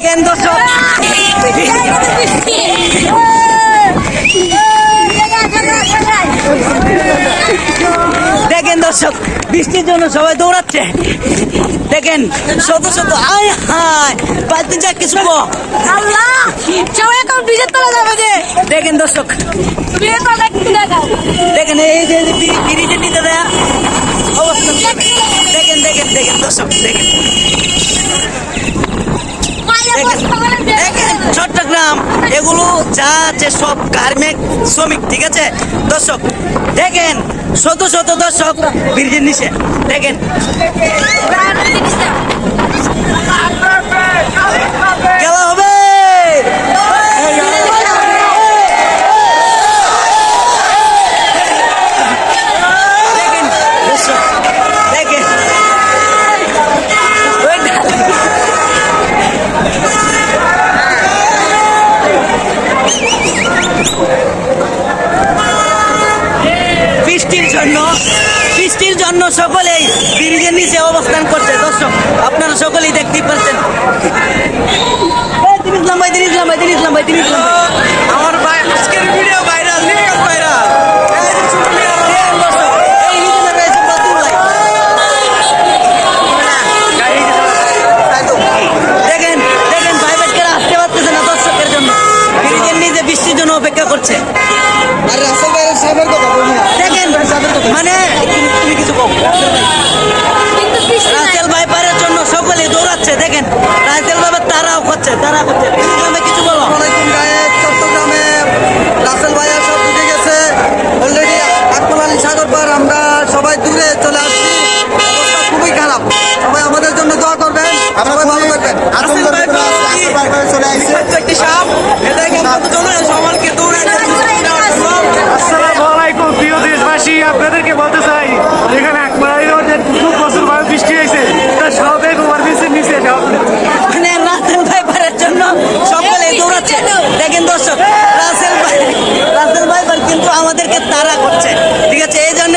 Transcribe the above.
কেন দর্শক দেখেন দর্শক বৃষ্টির জন্য সবাই দৌড়াচ্ছে। দেখেন শত শত আয় হায় বালতি যা কিছু আল্লাহ সবাই এখন ব্রিজের তলা যাবে যে দেখেন দর্শক ব্রিজের তলা একটু দেখাও দেখেন এই যে ব্রিজের নিতে দেয়া অবস্থান দেখেন দেখেন দেখেন দর্শক দেখেন দেখেন চট্টগ্রাম এগুলো যা আছে সব গার্মেন্ট শ্রমিক, ঠিক আছে দর্শক। দেখেন শত শত দর্শক ব্রিজের নিচে দেখেন খেলা হবে। দেখেন দর্শক দেখেন বৃষ্টির জন্য সকলেই ব্রিজের নিচে অবস্থান করছে দর্শক, আপনারা সকলেই দেখতেই পাচ্ছেন। আমার ভাই আজকের ভিডিও ভাইরাল, লিঙ্ক ভাইরাল। দেখেন দেখেন ভাই বাচ্চারা আসতে পারতেছে না দর্শকের জন্য, ব্রিজের নিচে বৃষ্টির জন্য অপেক্ষা করছে। দেখেন মানে তুমি কিছু কম রাসেল ভাইপারের জন্য সকলে দৌড়াচ্ছে। দেখেন রাসেল ভাইপার তারাও করছে কিছু বলো। চট্টগ্রামে রাসেল ভাইয়া সব ঢুকে গেছে অলরেডি। আকমল আলী সাগর পার আমরা সবাই দূরে চলে আসছি, অবস্থা খুবই খারাপ। সবাই আমাদের জন্য দোয়া করবেন, সবাই ভালো থাকবেন। একটি সাপ এটা সবাইকে দৌড়ে আসসালামু আলাইকুম প্রিয় দেশবাসী, আপনাদেরকে বলতে চাই এখানে খুব প্রচুর ভাবে বৃষ্টি হয়েছে, তা সবাই ওভারব্রিজের নিচে মানে রাসেল ভাইপারের জন্য সকলে দৌড়াচ্ছে। দেখেন দর্শক রাসেল ভাইপার কিন্তু আমাদেরকে তাড়া করছে, ঠিক আছে। এই জন্য